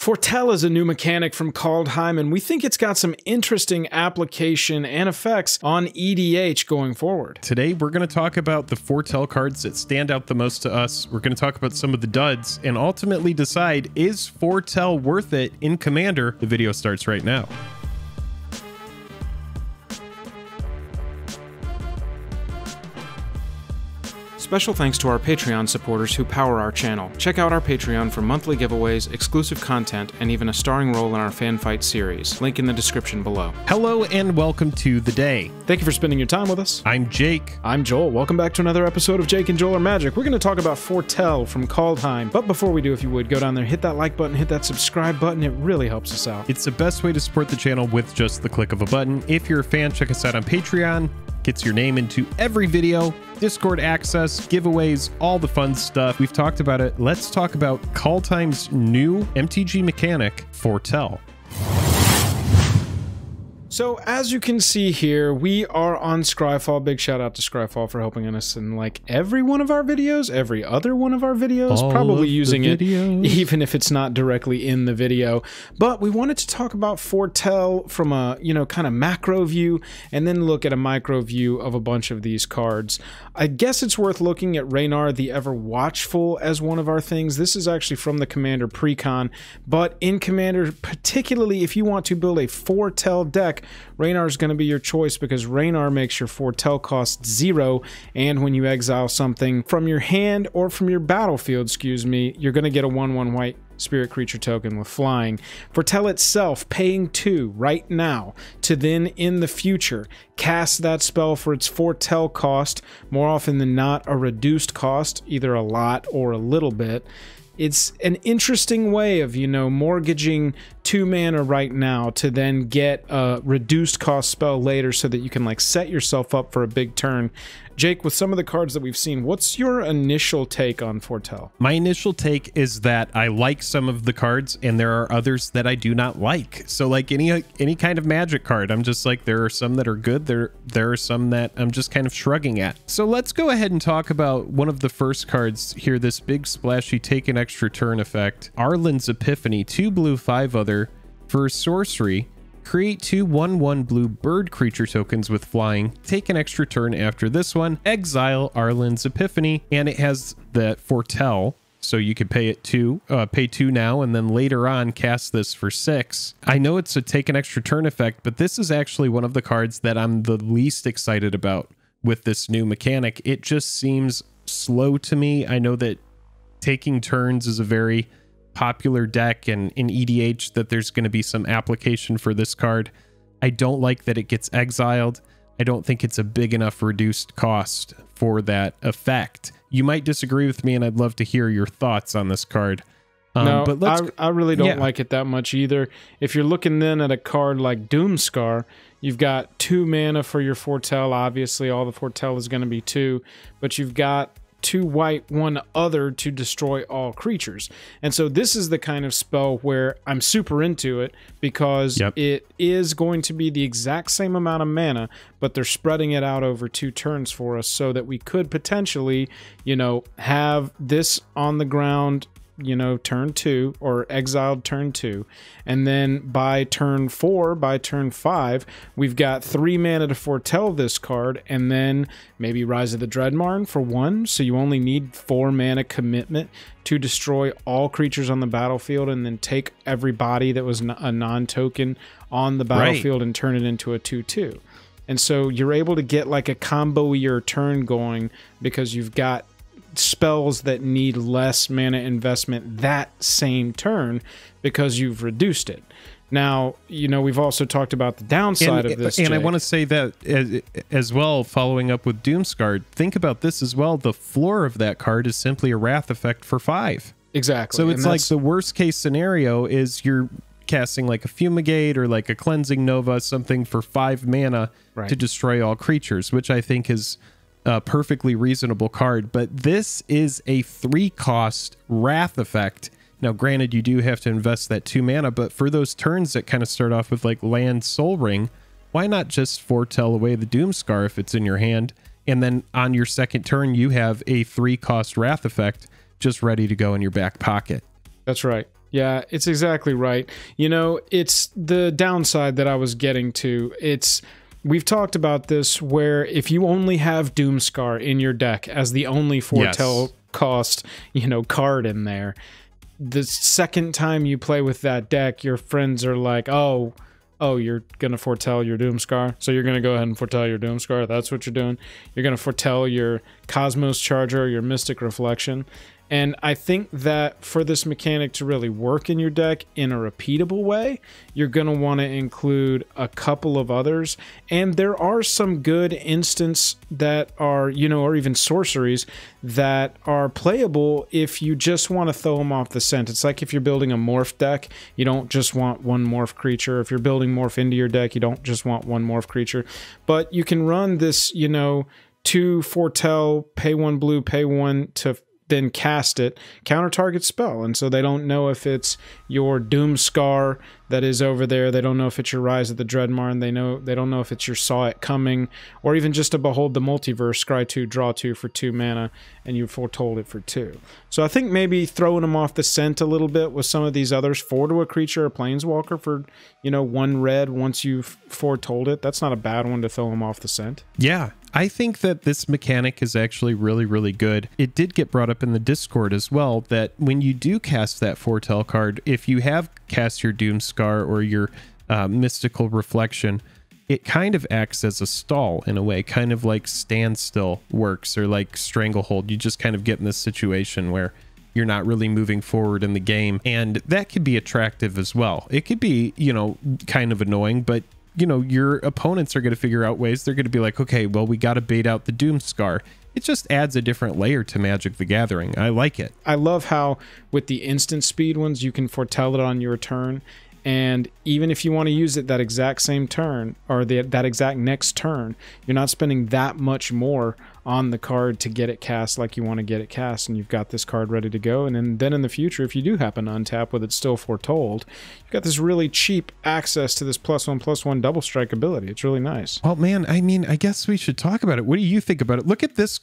Foretell is a new mechanic from Kaldheim, and we think it's got some interesting application and effects on EDH going forward. Today, we're going to talk about the Foretell cards that stand out the most to us. We're going to talk about some of the duds and ultimately decide, is Foretell worth it in Commander? The video starts right now. Special thanks to our Patreon supporters who power our channel. Check out our Patreon for monthly giveaways, exclusive content, and even a starring role in our fan fight series. Link in the description below. Hello and welcome to The Day. Thank you for spending your time with us. I'm Jake. I'm Joel. Welcome back to another episode of Jake and Joel Are Magic. We're going to talk about Foretell from Kaldheim. But before we do, if you would, go down there, hit that like button, hit that subscribe button. It really helps us out. It's the best way to support the channel with just the click of a button. If you're a fan, check us out on Patreon. Gets your name into every video, Discord access, giveaways, all the fun stuff. We've talked about it. Let's talk about Kaldheim's new MTG mechanic, Foretell. So as you can see here, we are on Scryfall. Big shout out to Scryfall for helping us in like every one of our videos, every other one of our videos, probably using it even if it's not directly in the video. But we wanted to talk about Foretell from a, kind of macro view and then look at a micro view of a bunch of these cards. I guess it's worth looking at Raynar the Ever Watchful as one of our things. This is actually from the Commander Precon, but in Commander, particularly if you want to build a Foretell deck, Raynar is going to be your choice because Raynar makes your Foretell cost 0, and when you exile something from your hand or from your battlefield, you're going to get a 1/1 white spirit creature token with flying. Foretell itself paying 2 right now to then in the future cast that spell for its Foretell cost, more often than not a reduced cost, either a lot or a little bit. It's an interesting way of, mortgaging 2 mana right now to then get a reduced cost spell later so that you can like set yourself up for a big turn. Jake, with some of the cards that we've seen, what's your initial take on Foretell? My initial take is that I like some of the cards and there are others that I do not like. So like any kind of Magic card, I'm just like, there are some that are good, there are some that I'm just kind of shrugging at. So let's go ahead and talk about one of the first cards here, this big splashy take an extra turn effect. Arlen's Epiphany, 2 blue, 5 other. For sorcery, create 2 1/1 blue bird creature tokens with flying. Take an extra turn after this one. Exile Arlen's Epiphany, and it has that Foretell, so you could pay 2 now, and then later on cast this for 6. I know it's a take an extra turn effect, but this is actually one of the cards that I'm the least excited about with this new mechanic. It just seems slow to me. I know that taking turns is a very popular deck, and in EDH that there's going to be some application for this card. I don't like that it gets exiled. I don't think it's a big enough reduced cost for that effect. You might disagree with me, and I'd love to hear your thoughts on this card. No, but I really don't like it that much either. If you're looking then at a card like Doomscar, you've got 2 mana for your Foretell. Obviously, all the Foretell is going to be 2, but you've got 2 white, 1 other to destroy all creatures. And so this is the kind of spell where I'm super into it because it is going to be the exact same amount of mana, but they're spreading it out over 2 turns for us so that we could potentially, have this on the ground, turn 2 or exiled turn 2, and then by turn 4, by turn 5, we've got 3 mana to Foretell this card, and then maybe Rise of the Dreadmarn for 1, so you only need 4 mana commitment to destroy all creatures on the battlefield and then take every body that was a non-token on the battlefield and turn it into a 2/2. And so you're able to get like a combo-ier turn going because you've got spells that need less mana investment that same turn because you've reduced it. Now, we've also talked about the downside of this. And I want to say that as well, following up with Doomscar, think about this as well. The floor of that card is simply a Wrath effect for 5. Exactly. So it's like the worst case scenario is you're casting like a Fumigate or like a Cleansing Nova, something for 5 mana to destroy all creatures, which I think is a perfectly reasonable card. But this is a 3-cost Wrath effect. Now, granted, you do have to invest that 2 mana, but for those turns that kind of start off with like Land Soul Ring, why not just Foretell away the Doomscar if it's in your hand, and then on your second turn you have a 3-cost Wrath effect just ready to go in your back pocket. That's right. Yeah, it's exactly right. You know, it's the downside that I was getting to. We've talked about this where if you only have Doomscar in your deck as the only Foretell cost, you know, card in there, the second time you play with that deck, your friends are like, oh, you're going to foretell your Doomscar? So you're going to go ahead and foretell your Doomscar? That's what you're doing? You're going to foretell your Cosmos Charger, your Mystic Reflection? And I think that for this mechanic to really work in your deck in a repeatable way, you're going to want to include a couple of others. And there are some good instants that are, you know, or even sorceries that are playable if you just want to throw them off the scent. It's like if you're building a morph deck, you don't just want one morph creature. If you're building morph into your deck, you don't just want one morph creature. But you can run this, you know, 2 foretell, pay 1 blue, pay 1 to then cast it, counter target spell. And so they don't know if it's your Doomscar that is over there. They don't know if it's your Rise of the Dreadmarn. They don't know if it's your Saw It Coming, or even just to Behold the Multiverse, scry 2, draw 2 for 2 mana, and you foretold it for 2. So I think maybe throwing them off the scent a little bit with some of these others, 4 to a creature or planeswalker for, you know, 1 red once you've foretold it. That's not a bad one to throw them off the scent. Yeah. I think that this mechanic is actually really, really good. It did get brought up in the Discord as well, that when you do cast that Foretell card, if you have cast your Doomscar or your Mystical Reflection, it kind of acts as a stall in a way, kind of like Standstill works or like Stranglehold. You just kind of get in this situation where you're not really moving forward in the game, and that could be attractive as well. It could be, you know, kind of annoying, but you know, your opponents are going to figure out ways. They're going to be like, okay, well, we got to bait out the Doomscar. It just adds a different layer to Magic the Gathering. I like it. I love how with the instant speed ones, you can foretell it on your turn. And even if you want to use it that exact same turn, or that exact next turn, you're not spending that much more on the card to get it cast like you want to get it cast, and you've got this card ready to go. And then in the future, if you do happen to untap with it still foretold, you've got this really cheap access to this +1/+1 double strike ability. It's really nice. Well, man, I mean, I guess we should talk about it. What do you think about it? Look at this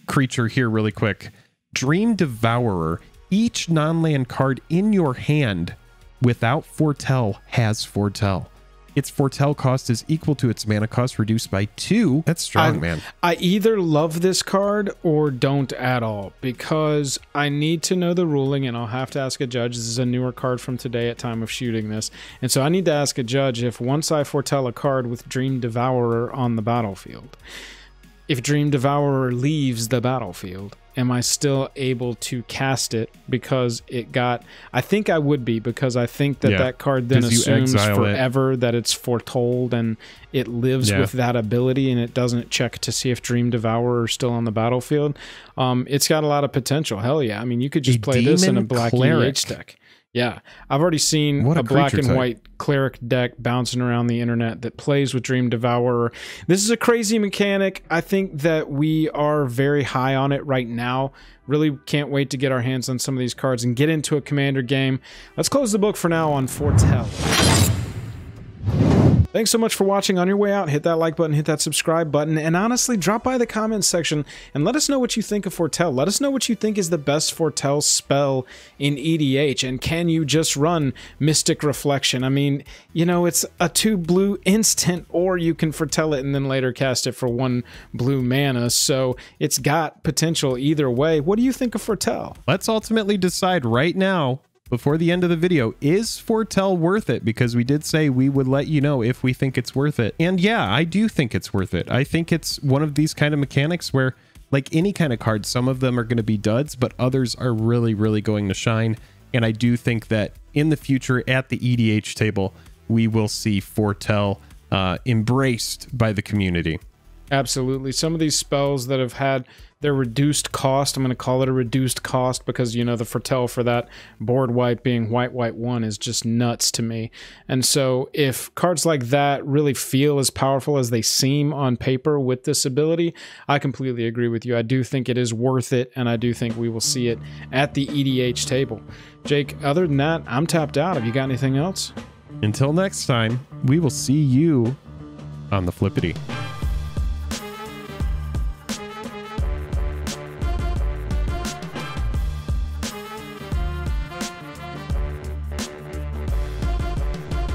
creature here really quick. Dream Devourer. Each non-land card in your hand without foretell has foretell. Its foretell cost is equal to its mana cost reduced by 2. That's strong, man. I either love this card or don't at all, because I need to know the ruling, and I'll have to ask a judge. This is a newer card from today at time of shooting this, and so I need to ask a judge if once I foretell a card with Dream Devourer on the battlefield, if Dream Devourer leaves the battlefield, am I still able to cast it? Because it got... I think I would be, because I think that that card then assumes forever that it's foretold, and it lives with that ability, and it doesn't check to see if Dream Devourer is still on the battlefield. It's got a lot of potential. Hell yeah. I mean, you could just play this in a black EDH deck. Yeah, I've already seen a black and white cleric deck bouncing around the internet that plays with Dream Devourer. This is a crazy mechanic. I think that we are very high on it right now. Really can't wait to get our hands on some of these cards and get into a Commander game. Let's close the book for now on Foretell. Thanks so much for watching. On your way out, hit that like button, hit that subscribe button, and honestly, drop by the comments section and let us know what you think of Foretell. Let us know what you think is the best Foretell spell in EDH, and can you just run Mystic Reflection? I mean, you know, it's a 2 blue instant, or you can foretell it and then later cast it for 1 blue mana, so it's got potential either way. What do you think of Foretell? Let's ultimately decide right now, before the end of the video, is Foretell worth it? Because we did say we would let you know if we think it's worth it. And yeah, I do think it's worth it. I think it's one of these kind of mechanics where, like any kind of card, some of them are going to be duds, but others are really, really going to shine. And I do think that in the future at the EDH table, we will see Foretell embraced by the community. Absolutely. Some of these spells that have had their reduced cost, I'm going to call it a reduced cost because, you know, the foretell for that board wipe being white, 1 is just nuts to me. And so if cards like that really feel as powerful as they seem on paper with this ability, I completely agree with you. I do think it is worth it, and I do think we will see it at the EDH table. Jake, other than that, I'm tapped out. Have you got anything else? Until next time, we will see you on the flippity.